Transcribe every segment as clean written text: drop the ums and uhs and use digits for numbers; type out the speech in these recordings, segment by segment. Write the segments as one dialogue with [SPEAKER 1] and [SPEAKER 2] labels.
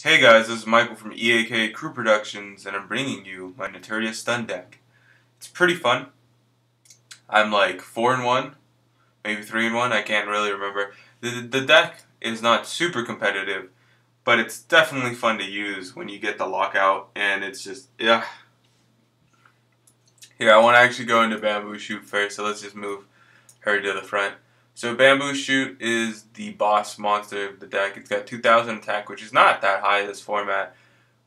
[SPEAKER 1] Hey guys, this is Michael from EAKCrewProductions, and I'm bringing you my Naturia stun deck. It's pretty fun. I'm like 4-1, maybe 3-1. I can't really remember. The deck is not super competitive, but it's definitely fun to use when you get the lockout, and it's just yeah. Here, I want to actually go into Bamboo Shoot first, so let's just move her to the front. So Bamboo Shoot is the boss monster of the deck. It's got 2,000 attack, which is not that high in this format.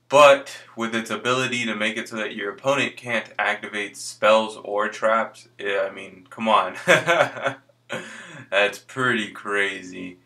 [SPEAKER 1] But with its ability to make it so that your opponent can't activate spells or traps, yeah, I mean, come on. That's pretty crazy.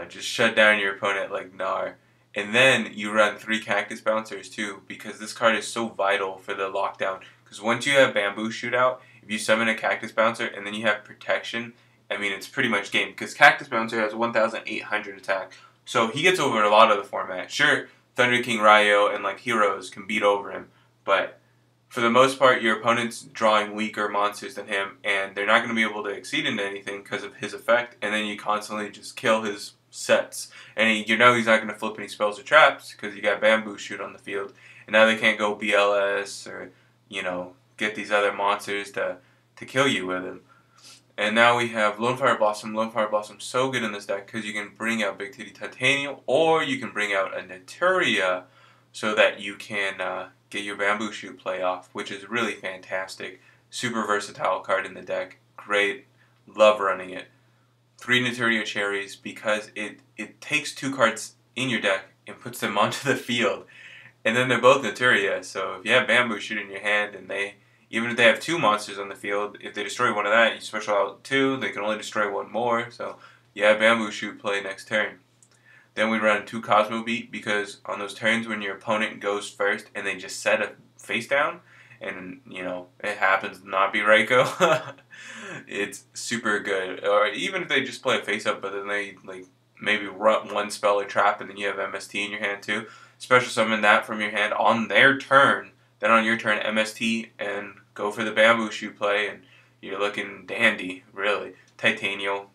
[SPEAKER 1] Just shut down your opponent like Gnar. And then you run 3 Cactus Bouncers too, because this card is so vital for the lockdown. Because once you have Bamboo Shoot out, if you summon a Cactus Bouncer and then you have Protection, I mean, it's pretty much game. Because Cactus Bouncer has 1,800 attack. So he gets over a lot of the format. Sure, Thunder King Ryo and like heroes can beat over him, but for the most part your opponent's drawing weaker monsters than him, and they're not going to be able to exceed into anything because of his effect, and then you constantly just kill his sets, and you know he's not going to flip any spells or traps because you got Bamboo Shoot on the field, and now they can't go BLS or, you know, get these other monsters to kill you with him. And now we have Lone Fire Blossom. Lone Fire Blossom's so good in this deck because you can bring out Big Titty Titanium, or you can bring out a Naturia so that you can get your Bamboo Shoot play off, which is really fantastic. Super versatile card in the deck. Great. Love running it. 3 Naturia Cherries because it takes 2 cards in your deck and puts them onto the field. And then they're both Naturia, so if you have Bamboo Shoot in your hand and even if they have 2 monsters on the field, if they destroy one of that, you special out 2, they can only destroy 1 more, so you have Bamboo Shoot play next turn. Then we run 2 Cosmo Beat, because on those turns when your opponent goes first and they just set a face down, and, you know, it happens to not be Raikou, it's super good. Or even if they just play a face up, but then they, like, maybe run 1 spell or trap, and then you have MST in your hand too, special summon that from your hand on their turn, then on your turn MST and go for the Bamboo Shoot play, and you're looking dandy, really. Titanium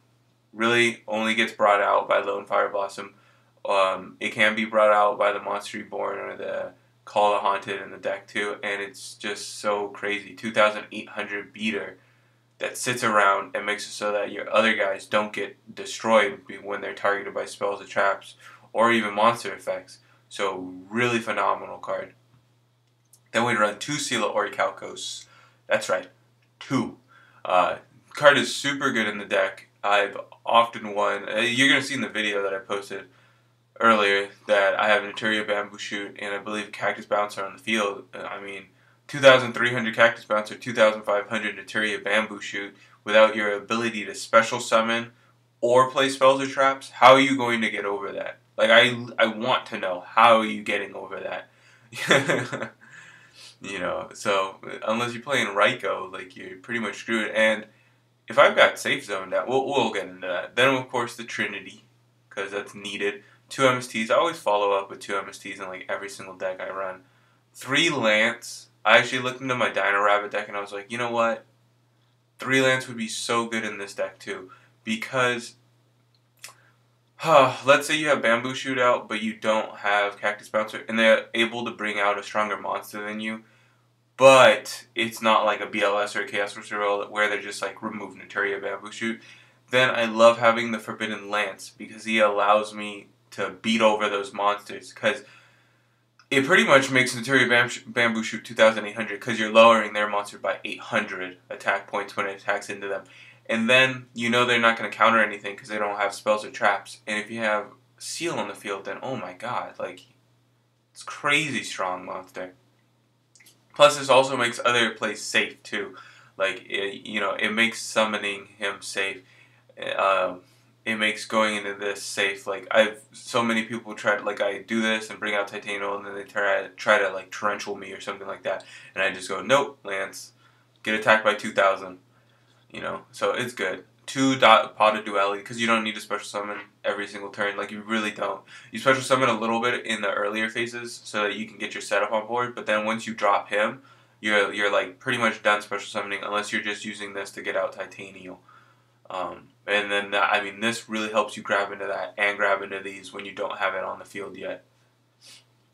[SPEAKER 1] really only gets brought out by Lone Fire Blossom. It can be brought out by the Monster Reborn or the Call the Haunted in the deck too, and it's just so crazy. 2,800 beater that sits around and makes it so that your other guys don't get destroyed when they're targeted by spells or traps or even monster effects. So really phenomenal card. Then we run 2 Sela Orichalcos. That's right, 2. Card is super good in the deck. I've often won. You're going to see in the video that I posted earlier that I have Naturia Bamboo Shoot and I believe Cactus Bouncer on the field. I mean, 2,300 Cactus Bouncer, 2,500 Naturia Bamboo Shoot without your ability to special summon or play spells or traps. How are you going to get over that? Like, I want to know, how are you getting over that? You know, so unless you're playing Raikou, like, you're pretty much screwed. And if I've got Safe Zone down, we'll get into that. Then, of course, the Trinity, because that's needed. 2 MSTs. I always follow up with 2 MSTs in, like, every single deck I run. 3 Lance. I actually looked into my Dino Rabbit deck, and I was like, you know what? 3 Lance would be so good in this deck, too. Because let's say you have Bamboo Shoot out, but you don't have Cactus Bouncer, and they're able to bring out a stronger monster than you, but it's not like a BLS or a Chaos Sorcerer where they're just like, remove Naturia Bamboo Shoot. Then I love having the Forbidden Lance, because he allows me to beat over those monsters, because it pretty much makes Naturia Bamboo Shoot 2,800, because you're lowering their monster by 800 attack points when it attacks into them. And then, you know they're not going to counter anything because they don't have spells or traps. And if you have Seal on the field, then oh my god, like, it's crazy strong monster. Plus, this also makes other plays safe too. Like, you know, it makes summoning him safe. It makes going into this safe. Like, so many people try, like, I do this and bring out Titanium, and then they try to like torrential me or something like that, and I just go, nope, Lance, get attacked by 2,000. You know, so it's good. 2 Pot of Dueling, because you don't need to special summon every single turn. Like, you really don't. You special summon a little bit in the earlier phases so that you can get your setup on board, but then once you drop him, you're like pretty much done special summoning unless you're just using this to get out Titanium. And then, I mean, this really helps you grab into that and grab into these when you don't have it on the field yet.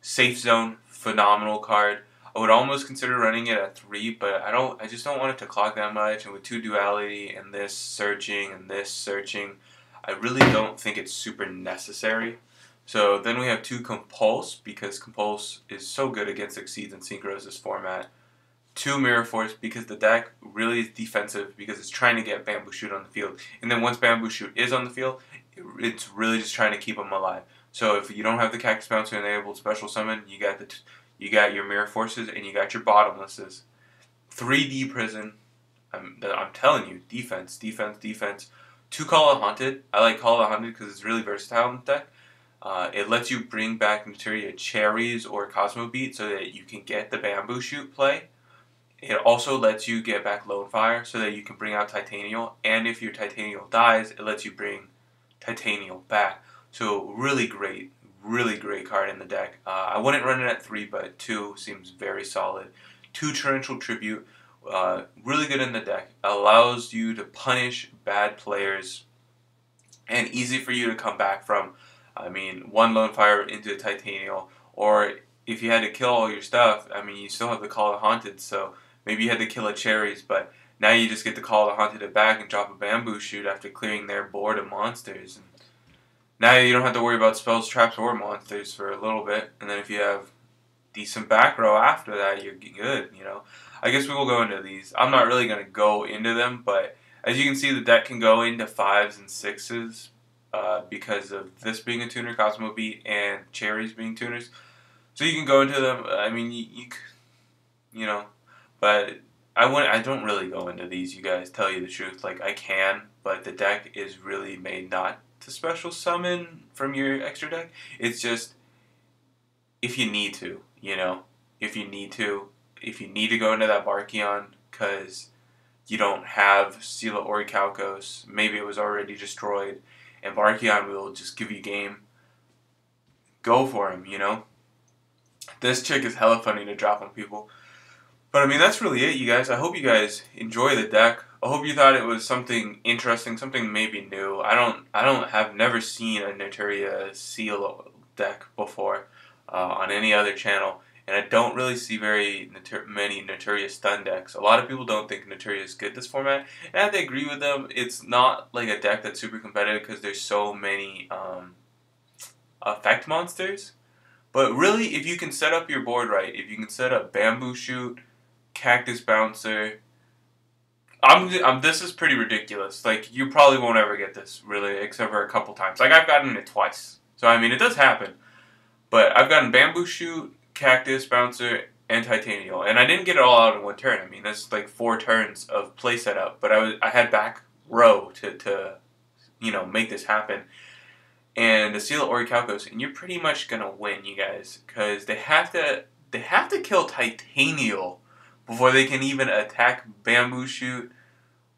[SPEAKER 1] Safe Zone, phenomenal card. I would almost consider running it at 3, but I just don't want it to clog that much. And with 2 duality and this searching, I really don't think it's super necessary. So then we have 2 Compulse, because Compulse is so good against Exceeds and Synchros this format. 2 Mirror Force, because the deck really is defensive because it's trying to get Bamboo Shoot on the field. And then once Bamboo Shoot is on the field, it's really just trying to keep them alive. So if you don't have the Cactus Bouncer and they're able to special summon, you got your Mirror Forces and you got your Bottomlesses. 3D Prison, I'm telling you, defense. 2 Call of Haunted. I like Call of Haunted because it's really versatile in the deck. It lets you bring back Naturia Cherries or Cosmo Beat so that you can get the Bamboo Shoot play. It also lets you get back Lone Fire so that you can bring out Titanial. And if your Titanial dies, it lets you bring Titanial back. So really great card in the deck. I wouldn't run it at 3, but 2 seems very solid. 2 Torrential Tribute, really good in the deck. Allows you to punish bad players and easy for you to come back from. I mean, 1 Lone Fire into a Titanial, or if you had to kill all your stuff, I mean, you still have the Call of Haunted, so maybe you had to kill a Cherries, but now you just get to Call of Haunted back and drop a Bamboo Shoot after clearing their board of monsters. And now you don't have to worry about spells, traps, or monsters for a little bit, and then if you have decent back row after that, you're good, you know. I guess we will go into these. I'm not really going to go into them, but as you can see, the deck can go into 5s and 6s because of this being a tuner, Cosmo Beat, and Cherries being tuners. So you can go into them. I mean, you know, but I don't really go into these, you guys, tell you the truth. Like, I can, but the deck is really made not to special summon from your extra deck. It's just if you need to, you know, if you need to go into that Barkion because you don't have Seal of Orichalcos, maybe it was already destroyed, and Barkion will just give you game, go for him, you know. This chick is hella funny to drop on people. But I mean, that's really it, you guys. I hope you guys enjoy the deck. I hope you thought it was something interesting, something maybe new. Have never seen a Naturia Seal deck before on any other channel, and I don't really see very many Naturia stun decks. A lot of people don't think Naturia is good this format, and I have to agree with them. It's not like a deck that's super competitive because there's so many effect monsters. But really, if you can set up your board right, if you can set up Bamboo Shoot, Cactus Bouncer, this is pretty ridiculous. Like, you probably won't ever get this, really, except for a couple times. Like, I've gotten it twice. So, I mean, it does happen. But I've gotten Bamboo Shoot, Cactus Bouncer, and Titanial. And I didn't get it all out in one turn. I mean, that's like 4 turns of play setup. But I had back row to you know, make this happen. And the Seal of Orichalcos, and you're pretty much gonna win, you guys, because they have to kill Titanial before they can even attack Bamboo Shoot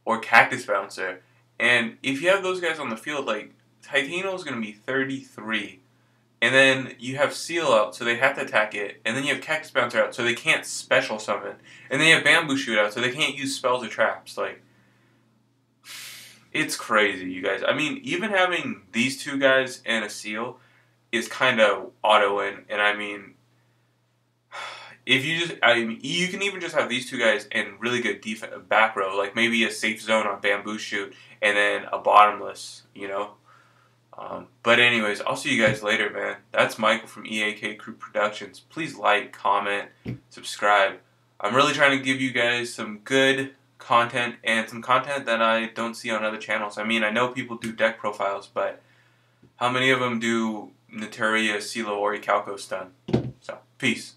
[SPEAKER 1] or Cactus Bouncer. And if you have those guys on the field, like, Titanial is gonna be 33, and then you have Seal out, so they have to attack it, and then you have Cactus Bouncer out, so they can't special summon, and then you have Bamboo Shoot out, so they can't use spells or traps. Like, it's crazy, you guys. I mean, even having these 2 guys and a Seal is kind of auto-win. And I mean, if you can even just have these 2 guys and really good back row, like maybe a Safe Zone on Bamboo Shoot and then a Bottomless, you know. But anyways, I'll see you guys later, man. That's Michael from EAKCrewProductions. Please like, comment, subscribe. I'm really trying to give you guys some good content and some content that I don't see on other channels. I mean, I know people do deck profiles, but how many of them do Naturia Seal of Orichalcos stun? So, peace.